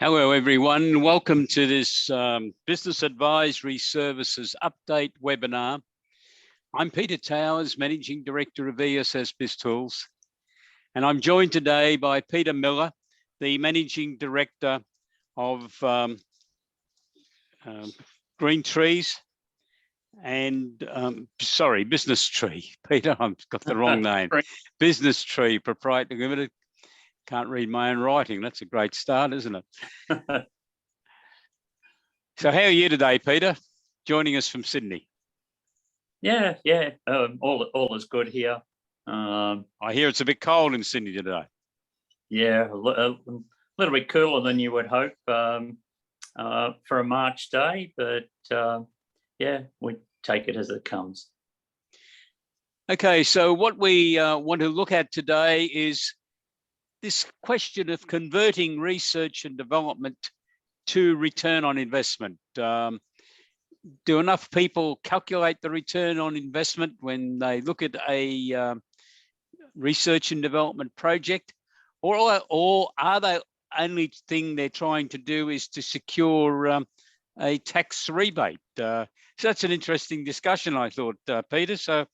Hello, everyone. Welcome to this Business Advisory Services Update webinar. I'm Peter Towers, Managing Director of ESS BIZTOOLS, and I'm joined today by Peter Milla, the Managing Director of Green Trees and, Business Tree. Peter, I've got the wrong name. Business Tree Proprietary Limited. Can't read my own writing. That's a great start, isn't it? So how are you today, Peter? Joining us from Sydney. Yeah. All is good here. I hear it's a bit cold in Sydney today. Yeah, a little bit cooler than you would hope for a March day, but yeah, we take it as it comes. Okay, so what we want to look at today is this question of converting research and development to return on investment. Do enough people calculate the return on investment when they look at a research and development project, or are they only thing they're trying to do is to secure a tax rebate? So that's an interesting discussion, I thought, Peter. So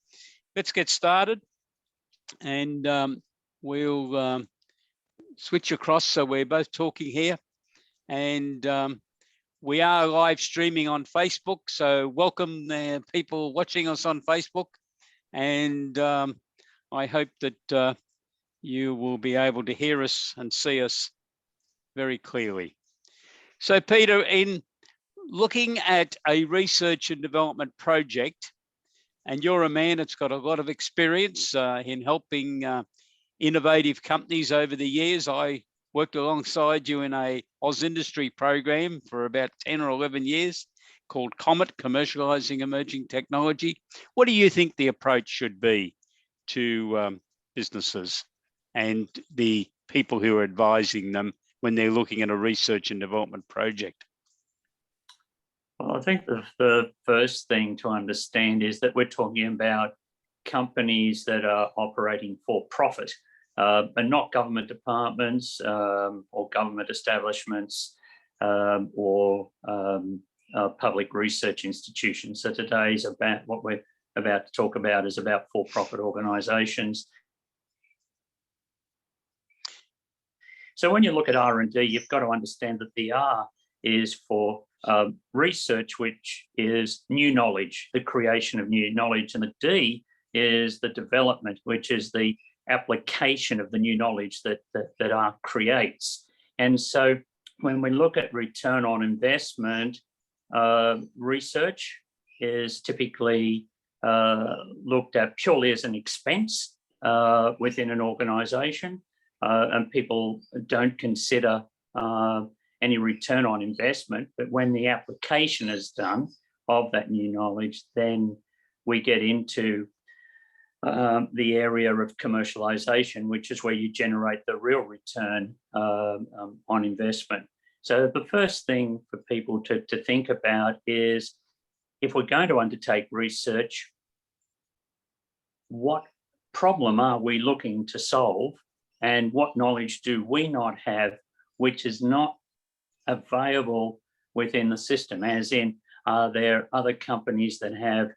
let's get started, and we'll switch across so we're both talking here, and we are live streaming on Facebook, so welcome people watching us on Facebook, and I hope that you will be able to hear us and see us very clearly. So Peter, in looking at a research and development project, and you're a man that's got a lot of experience in helping innovative companies over the years. I worked alongside you in a Oz industry program for about 10 or 11 years called COMET, Commercializing Emerging Technology. What do you think the approach should be to businesses and the people who are advising them when they're looking at a research and development project? Well, I think the first thing to understand is that we're talking about companies that are operating for profit, and not government departments or government establishments or public research institutions. So today's about what we're about to talk about is about for-profit organisations. So when you look at R&D, you've got to understand that the R is for research, which is new knowledge, the creation of new knowledge, and the D is the development, which is the application of the new knowledge that R creates. And so when we look at return on investment, research is typically looked at purely as an expense within an organisation, and people don't consider any return on investment. But when the application is done of that new knowledge, then we get into the area of commercialization, which is where you generate the real return on investment. So the first thing for people to think about is, if we're going to undertake research, what problem are we looking to solve, and what knowledge do we not have which is not available within the system? As in, are there other companies that have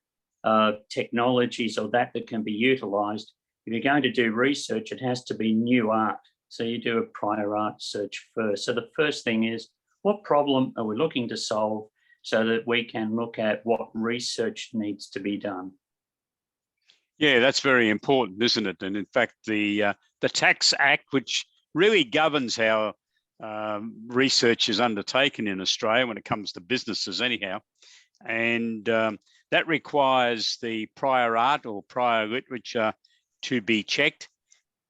technologies or that can be utilized? If you're going to do research, it has to be new art. So you do a prior art search first. So the first thing is, what problem are we looking to solve so that we can look at what research needs to be done? Yeah, that's very important, isn't it? And in fact, the Tax Act, which really governs how research is undertaken in Australia when it comes to businesses anyhow, and that requires the prior art or prior literature to be checked.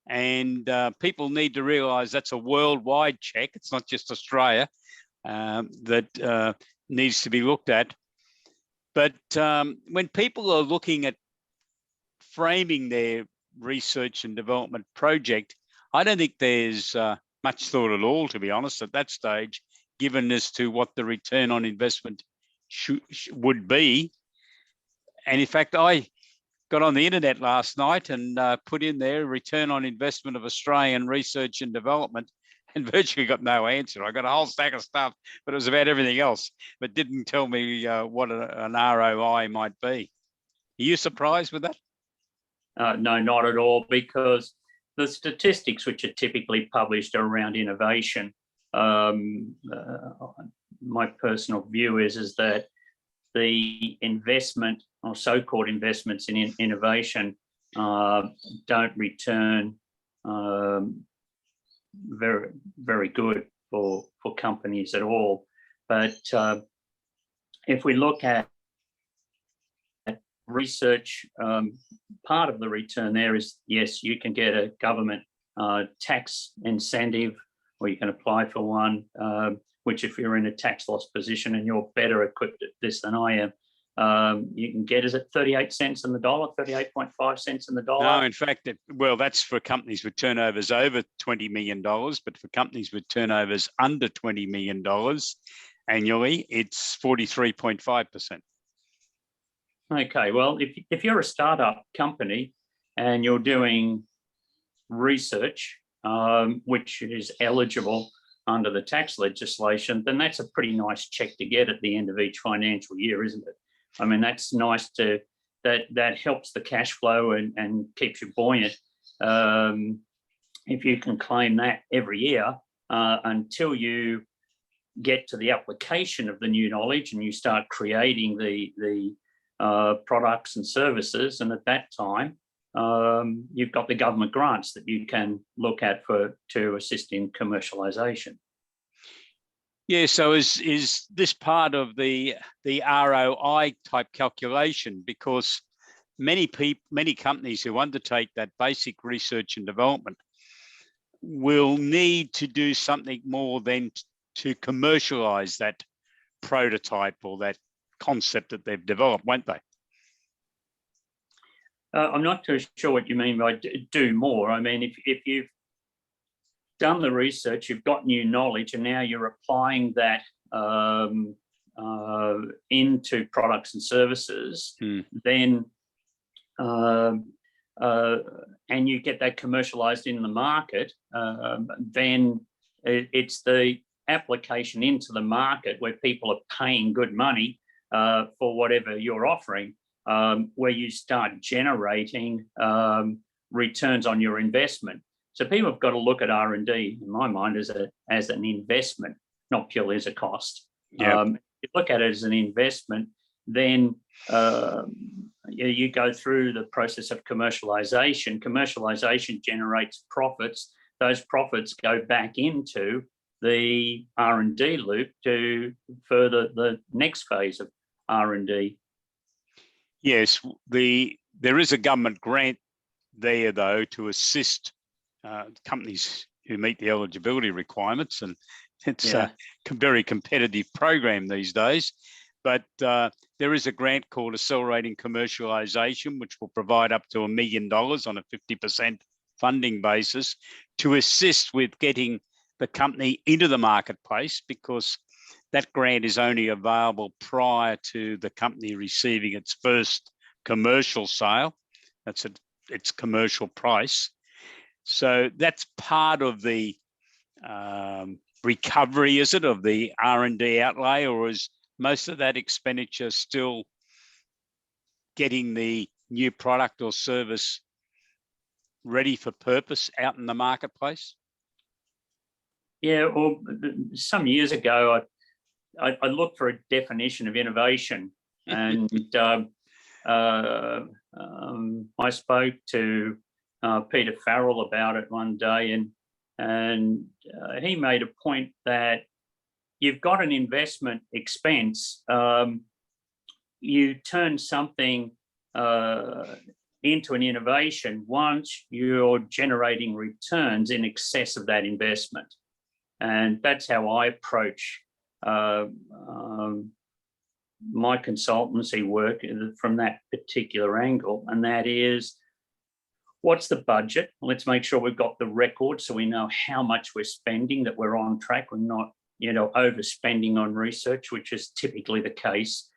And people need to realise that's a worldwide check. It's not just Australia that needs to be looked at. But when people are looking at framing their research and development project, I don't think there's much thought at all, to be honest, at that stage, given as to what the return on investment would be. And in fact, I got on the internet last night and put in there return on investment of Australian research and development and virtually got no answer. I got a whole stack of stuff, but it was about everything else, but didn't tell me what an ROI might be. Are you surprised with that? No, not at all, because the statistics which are typically published around innovation, my personal view is that the investment or so-called investments in innovation don't return very, very good for companies at all. But if we look at research, part of the return there is, yes, you can get a government tax incentive, or you can apply for one, which if you're in a tax loss position and you're better equipped at this than I am, you can get, is it 38 cents in the dollar, 38.5 cents in the dollar? No, in fact, well, that's for companies with turnovers over $20 million, but for companies with turnovers under $20 million annually, it's 43.5%. Okay, well, if you're a startup company and you're doing research, which is eligible under the tax legislation, then that's a pretty nice check to get at the end of each financial year, isn't it? I mean, that's nice that helps the cash flow and keeps you buoyant. If you can claim that every year until you get to the application of the new knowledge and you start creating the products and services, and at that time you've got the government grants that you can look at to assist in commercialization. Yeah, so is this part of the ROI type calculation? Because many companies who undertake that basic research and development will need to do something more than to commercialize that prototype or that concept that they've developed, won't they? I'm not too sure what you mean by do more. I mean, if you've done the research, you've got new knowledge, and now you're applying that into products and services, then and you get that commercialized in the market, then it's the application into the market where people are paying good money for whatever you're offering, where you start generating returns on your investment. So people have got to look at R&D, in my mind, as an investment, not purely as a cost. Yeah. If you look at it as an investment, then you go through the process of commercialization. Commercialization generates profits. Those profits go back into the R&D loop to further the next phase of R&D. Yes, there is a government grant there, though, to assist companies who meet the eligibility requirements, and it's a very competitive program these days. But there is a grant called Accelerating Commercialization, which will provide up to $1 million on a 50% funding basis to assist with getting the company into the marketplace, because that grant is only available prior to the company receiving its first commercial sale. That's its commercial price. So that's part of the recovery, is it, of the R&D outlay, or is most of that expenditure still getting the new product or service ready for purpose out in the marketplace? Yeah, well, some years ago, I looked for a definition of innovation, and I spoke to Peter Farrell about it one day, and he made a point that you've got an investment expense. You turn something into an innovation once you're generating returns in excess of that investment. And that's how I approach my consultancy work from that particular angle. And that is, what's the budget? Let's make sure we've got the record so we know how much we're spending, that we're on track. We're not, overspending on research, which is typically the case.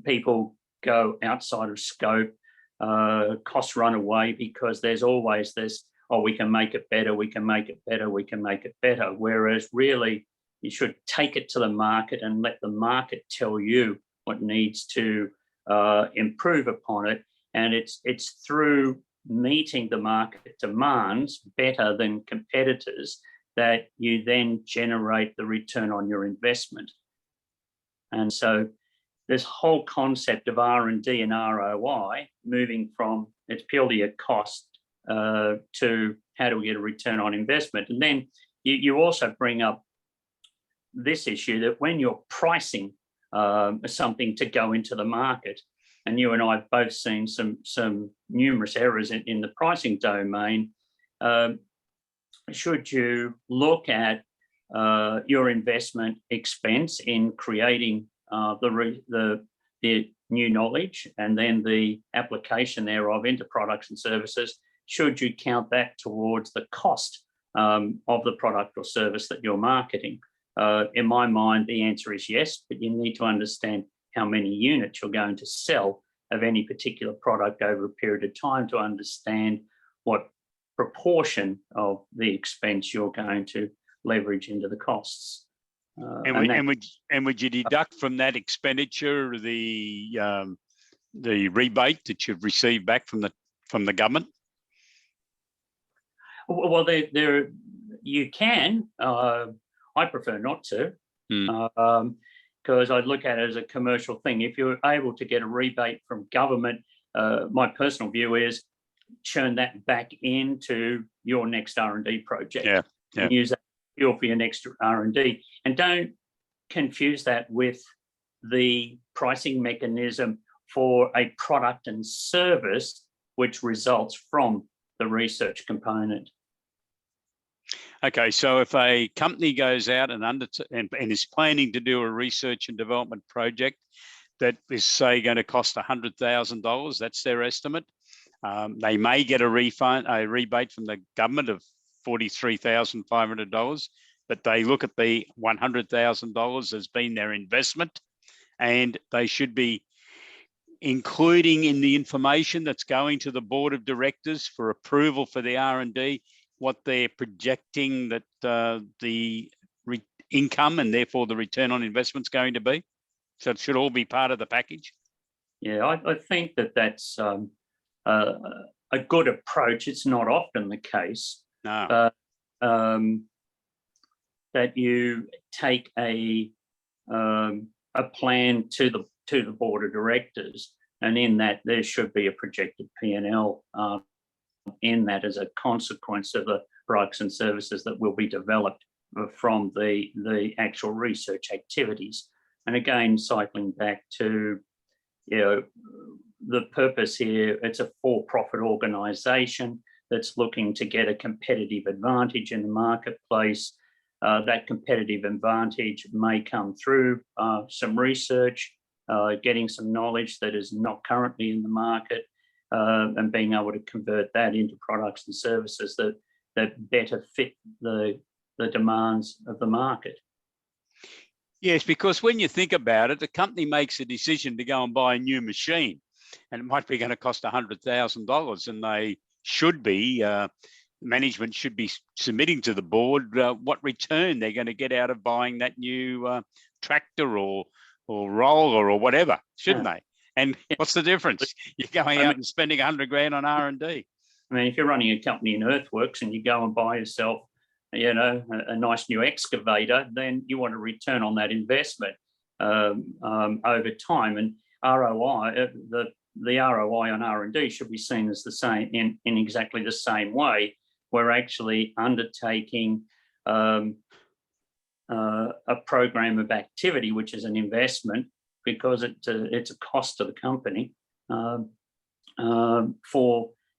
People go outside of scope, costs run away because there's always this, oh, we can make it better, we can make it better, we can make it better. Whereas really, you should take it to the market and let the market tell you what needs to improve upon it. And it's through meeting the market demands better than competitors that you then generate the return on your investment. And so this whole concept of R&D and ROI, moving from it's purely a cost to how do we get a return on investment. And then you also bring up this issue that when you're pricing something to go into the market, and you and I have both seen some numerous errors in the pricing domain, should you look at your investment expense in creating the new knowledge and then the application thereof into products and services, should you count that towards the cost of the product or service that you're marketing? In my mind, the answer is yes, but you need to understand how many units you're going to sell of any particular product over a period of time to understand what proportion of the expense you're going to leverage into the costs. And would you deduct from that expenditure the rebate that you've received back from the government? Well, there you can. I prefer not to, because I look at it as a commercial thing. If you're able to get a rebate from government, my personal view is churn that back into your next R&D project. Yeah. And use that fuel for your next R&D. And don't confuse that with the pricing mechanism for a product and service which results from the research component. Okay, so if a company goes out and is planning to do a research and development project that is, say, going to cost $100,000, that's their estimate. They may get a rebate from the government of $43,500, but they look at the $100,000 as being their investment, and they should be including in the information that's going to the board of directors for approval for the R&D what they're projecting that the income and therefore the return on investment is going to be. So it should all be part of the package. Yeah, I think that's a good approach. It's not often the case. No. That you take a plan to the board of directors, and in that there should be a projected P&L in that as a consequence of the products and services that will be developed from the actual research activities. And again, cycling back to the purpose here, it's a for-profit organisation that's looking to get a competitive advantage in the marketplace. That competitive advantage may come through some research, getting some knowledge that is not currently in the market, and being able to convert that into products and services that better fit the demands of the market. Yes, because when you think about it, the company makes a decision to go and buy a new machine, and it might be going to cost $100,000, and they should be, management should be submitting to the board what return they're going to get out of buying that new tractor or roller or whatever, shouldn't they? And what's the difference? You're going out and spending $100,000 on R&D. I mean, if you're running a company in earthworks and you go and buy yourself, a nice new excavator, then you want a return on that investment over time. And ROI, the ROI on R&D should be seen as the same in exactly the same way. We're actually undertaking a program of activity, which is an investment because it's a cost to the company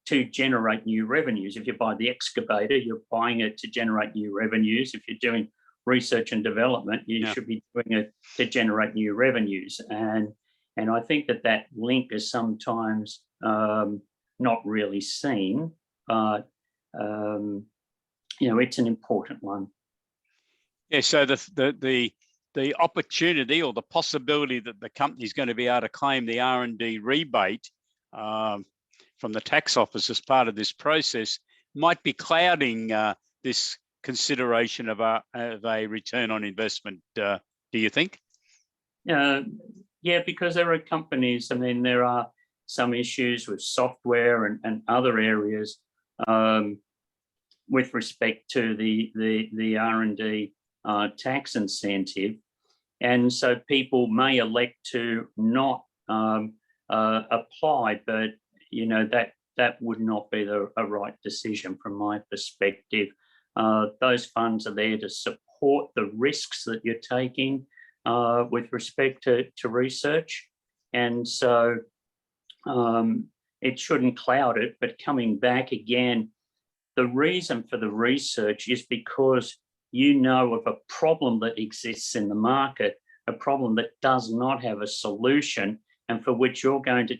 to generate new revenues. If you buy the excavator, you're buying it to generate new revenues. If you're doing research and development, you should be doing it to generate new revenues. And I think that link is sometimes not really seen, but it's an important one. Yeah. So the opportunity or the possibility that the company is going to be able to claim the R&D rebate from the tax office as part of this process might be clouding this consideration of a return on investment, do you think? Yeah, because there are companies, I mean, there are some issues with software and other areas with respect to the R&D tax incentive. And so people may elect to not apply, but you know, that would not be a right decision from my perspective. Those funds are there to support the risks that you're taking with respect to research. And so it shouldn't cloud it, but coming back again, the reason for the research is because you know of a problem that exists in the market, a problem that does not have a solution, and for which you're going to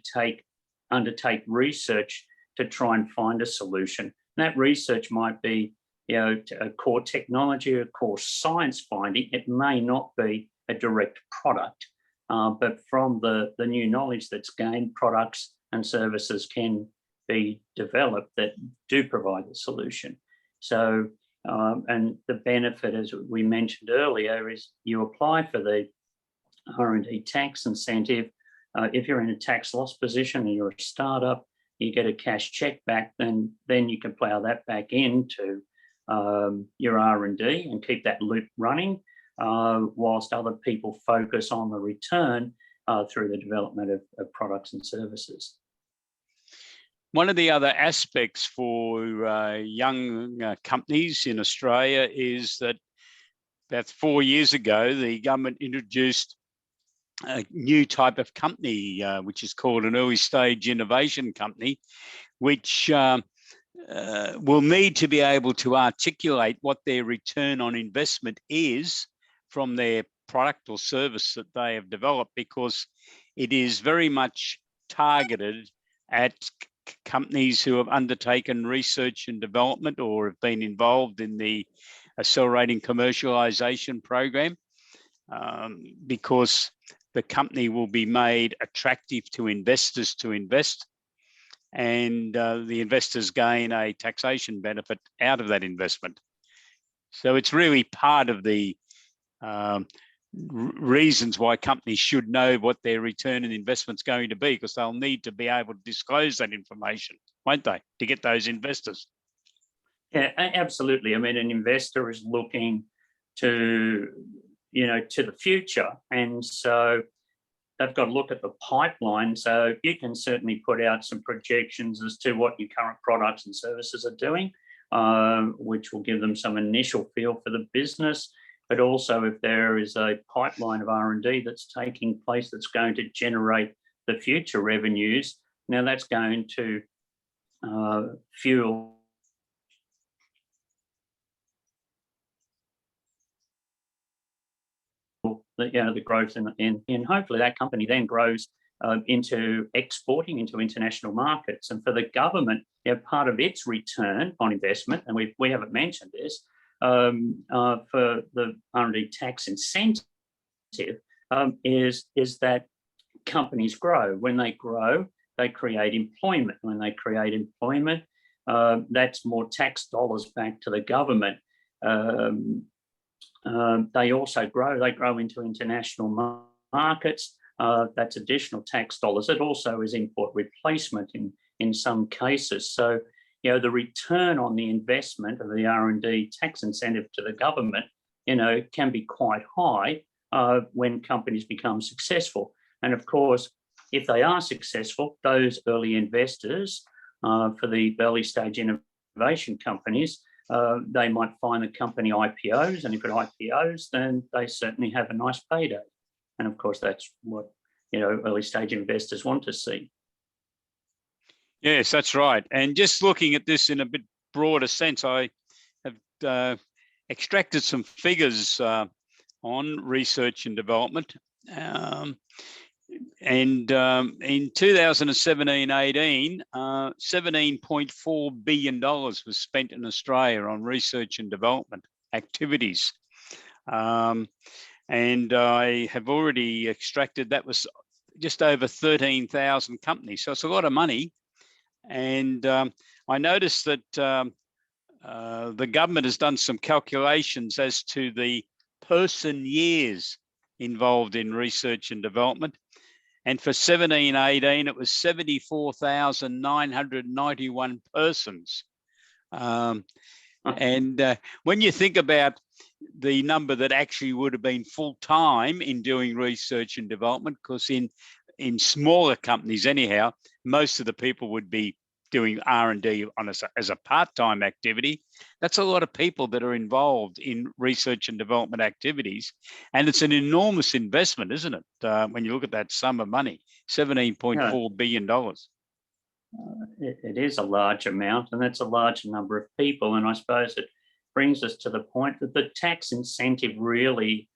undertake research to try and find a solution. And that research might be, you know, a core technology, a core science finding. It may not be a direct product, but from the new knowledge that's gained, products and services can be developed that do provide the solution. So, and the benefit, as we mentioned earlier, is you apply for the R&D tax incentive. If you're in a tax loss position and you're a startup, you get a cash check back, then you can plow that back into your R&D and keep that loop running, whilst other people focus on the return through the development of products and services. One of the other aspects for young companies in Australia is that about 4 years ago, the government introduced a new type of company, which is called an early stage innovation company, which will need to be able to articulate what their return on investment is from their product or service that they have developed, because it is very much targeted at companies who have undertaken research and development or have been involved in the accelerating commercialization program, because the company will be made attractive to investors to invest, and the investors gain a taxation benefit out of that investment. So it's really part of the reasons why companies should know what their return on investment's going to be, because they'll need to be able to disclose that information, won't they, to get those investors? Yeah, absolutely. I mean, an investor is looking to, you know, to the future, and so they've got to look at the pipeline. So you can certainly put out some projections as to what your current products and services are doing, which will give them some initial feel for the business. But also, if there is a pipeline of R&D that's taking place that's going to generate the future revenues, now that's going to fuel the growth, and hopefully that company then grows into exporting into international markets. And for the government, you know, part of its return on investment, and we haven't mentioned this, for the R&D tax incentive is that companies grow. When they grow, they create employment. When they create employment, that's more tax dollars back to the government. They also grow. They grow into international markets. That's additional tax dollars. It also is import replacement in some cases. So, you know, the return on the investment of the R&D tax incentive to the government, you know, can be quite high when companies become successful. And of course, if they are successful, those early investors for the early stage innovation companies, they might find the company IPOs, and if it IPOs, then they certainly have a nice payday. And of course, that's what, you know, early stage investors want to see. Yes, that's right. And just looking at this in a bit broader sense, I have extracted some figures on research and development. In 2017-18, $17.4 billion was spent in Australia on research and development activities. And I have already extracted that was just over 13,000 companies. So it's a lot of money. And I noticed that the government has done some calculations as to the person years involved in research and development. And for 17-18, it was 74,991 persons. And when you think about the number that actually would have been full-time in doing research and development, because in smaller companies anyhow, most of the people would be doing R&D as a part-time activity. That's a lot of people that are involved in research and development activities. And it's an enormous investment, isn't it? When you look at that sum of money, $17.4 billion. It is a large amount, and that's a large number of people. And I suppose it brings us to the point that the tax incentive really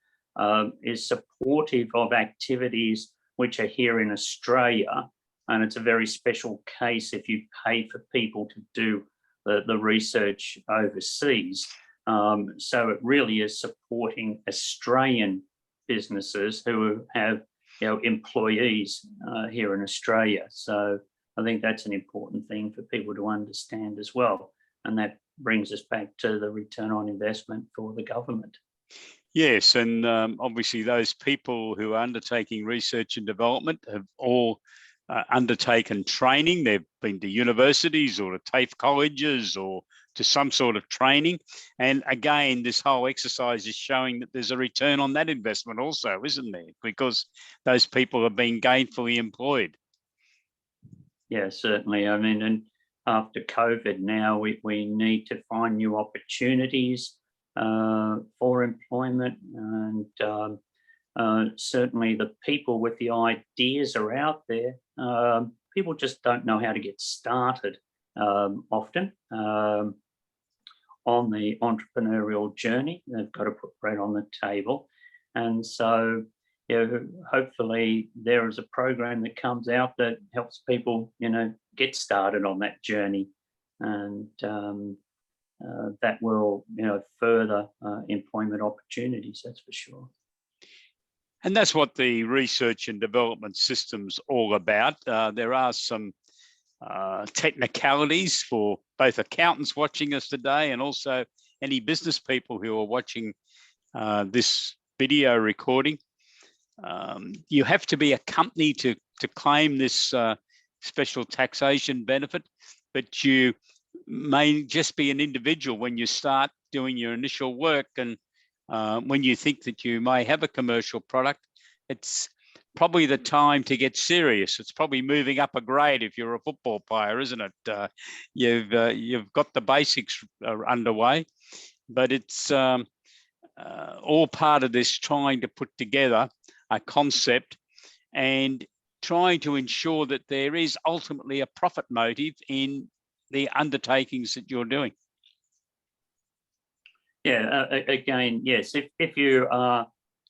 is supportive of activities which are here in Australia. And it's a very special case if you pay for people to do the research overseas. So it really is supporting Australian businesses who have employees here in Australia. So I think that's an important thing for people to understand as well. And that brings us back to the return on investment for the government. Yes, and obviously those people who are undertaking research and development have all undertaken training. They've been to universities or to TAFE colleges or to some sort of training. And again, this whole exercise is showing that there's a return on that investment also, isn't there? Because those people are being gainfully employed. Yeah, certainly. I mean, and after COVID now, we need to find new opportunities for employment, and certainly the people with the ideas are out there. People just don't know how to get started often on the entrepreneurial journey. They've got to put bread on the table. And so hopefully there is a program that comes out that helps people, get started on that journey, and that will, further employment opportunities, that's for sure. And that's what the research and development system's all about. There are some technicalities for both accountants watching us today and also any business people who are watching this video recording. You have to be a company to claim this special taxation benefit, but you may just be an individual when you start doing your initial work. And when you think that you may have a commercial product, it's probably the time to get serious. It's probably moving up a grade if you're a football player, isn't it? You've got the basics underway, but it's all part of this trying to put together a concept and trying to ensure that there is ultimately a profit motive in the undertakings that you're doing. Yeah, again, yes, if you are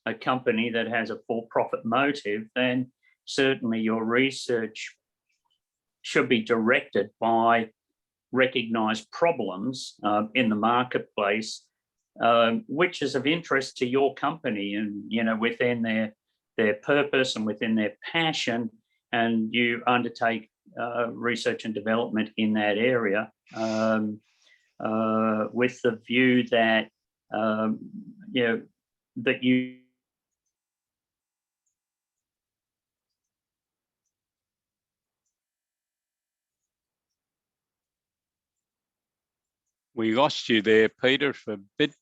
a company that has a for-profit motive, then certainly your research should be directed by recognised problems in the marketplace, which is of interest to your company and, within their purpose and within their passion, and you undertake research and development in that area. With the view that that you We lost you there, Peter, for a bit.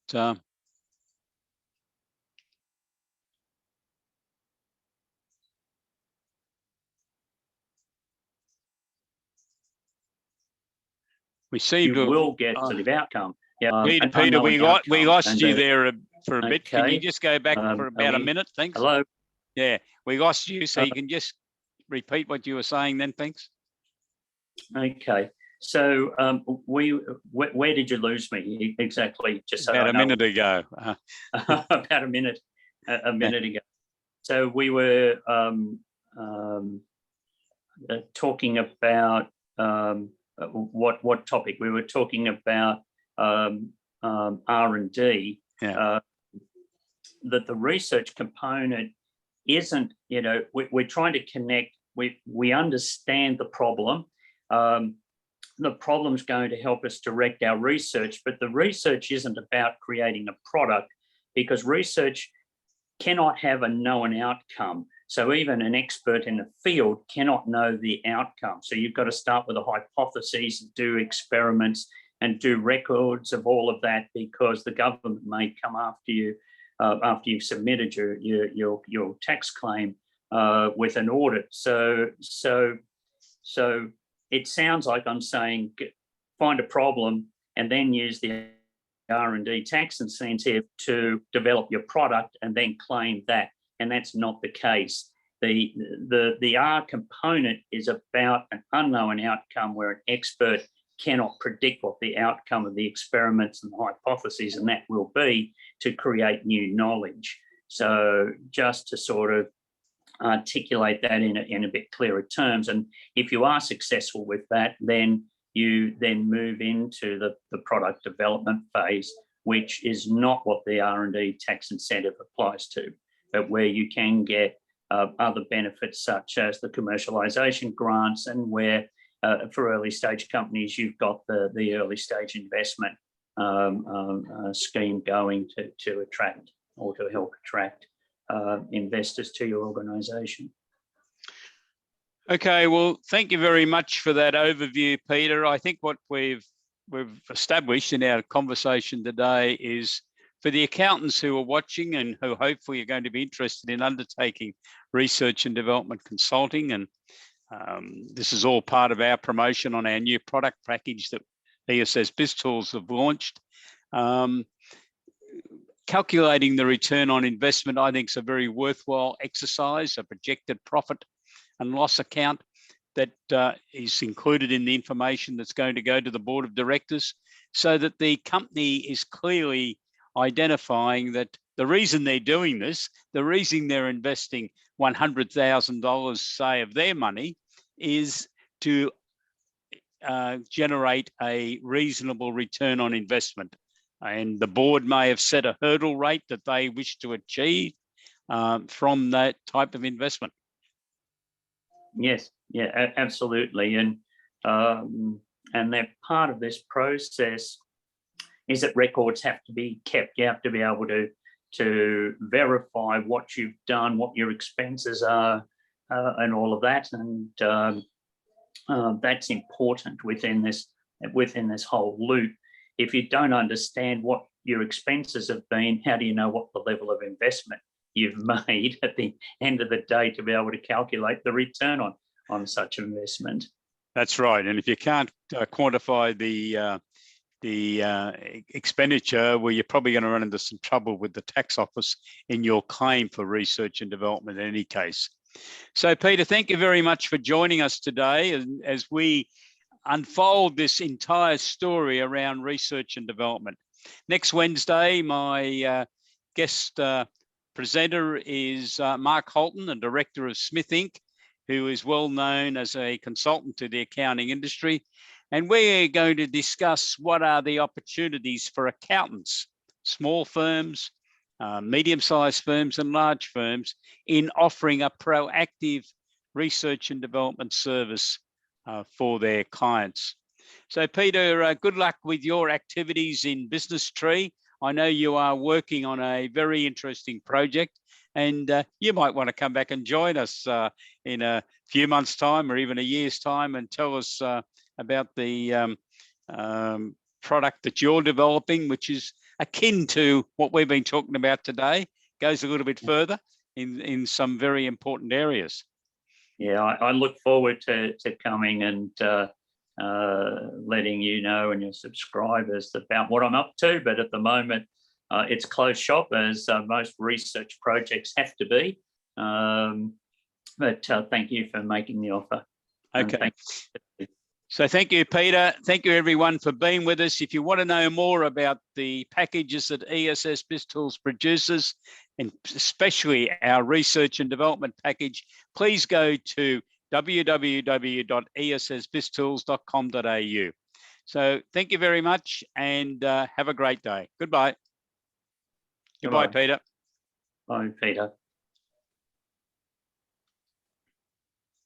We seem to will get positive outcome. Yeah, Peter, we lost you there for a bit. Can you just go back for about a minute? Thanks. Hello. Yeah, we lost you, so you can just repeat what you were saying then. Thanks. Okay. So where did you lose me exactly? Just so about a minute ago. About a minute ago. So we were talking about what topic? We were talking about R&D. Yeah. That the research component isn't, we're trying to connect. We understand the problem. the problem's going to help us direct our research, but the research isn't about creating a product, because research cannot have a known outcome. So even an expert in the field cannot know the outcome. So you've got to start with a hypothesis, do experiments, and do records of all of that, because the government may come after you after you've submitted your tax claim with an audit. So it sounds like I'm saying find a problem and then use the R&D tax incentive to develop your product and then claim that. And that's not the case. The R component is about an unknown outcome where an expert cannot predict what the outcome of the experiments and the hypotheses and that will be to create new knowledge. So just to sort of articulate that in a bit clearer terms, and if you are successful with that, then you then move into the product development phase, which is not what the R&D tax incentive applies to, but where you can get other benefits such as the commercialization grants, and where for early stage companies, you've got the early stage investment scheme going to attract or to help attract investors to your organization. Okay, well, thank you very much for that overview, Peter. I think what we've established in our conversation today is, for the accountants who are watching and who hopefully are going to be interested in undertaking research and development consulting, and this is all part of our promotion on our new product package that ESS BIZTOOLS have launched. Calculating the return on investment, I think, is a very worthwhile exercise, a projected profit and loss account that is included in the information that's going to go to the board of directors, so that the company is clearly identifying that the reason they're doing this, the reason they're investing $100,000, say, of their money, is to generate a reasonable return on investment. And the board may have set a hurdle rate that they wish to achieve from that type of investment. Yes, yeah, absolutely. And that part of this process is that records have to be kept. You have to be able to verify what you've done, what your expenses are, and all of that. And that's important within this whole loop. If you don't understand what your expenses have been, how do you know what the level of investment you've made at the end of the day to be able to calculate the return on such investment? That's right. And if you can't quantify the expenditure, well, you're probably going to run into some trouble with the tax office in your claim for research and development in any case. So, Peter, thank you very much for joining us today. And as we unfold this entire story around research and development. Next Wednesday, my guest presenter is Mark Holton, the director of Smith Inc., who is well known as a consultant to the accounting industry. And we're going to discuss what are the opportunities for accountants, small firms, medium-sized firms and large firms, in offering a proactive research and development service for their clients. So, Peter, good luck with your activities in Business Tree. I know you are working on a very interesting project, and you might want to come back and join us in a few months' time or even a year's time and tell us about the product that you're developing, which is akin to what we've been talking about today, goes a little bit further in some very important areas. Yeah, I look forward to coming and letting you know and your subscribers about what I'm up to. But at the moment, it's closed shop, as most research projects have to be. But thank you for making the offer. Okay. So thank you, Peter. Thank you, everyone, for being with us. If you want to know more about the packages that ESS BIZTOOLS produces, and especially our research and development package, please go to www.essbiztools.com.au. So thank you very much, and have a great day. Goodbye. Goodbye, Peter. Bye, Peter.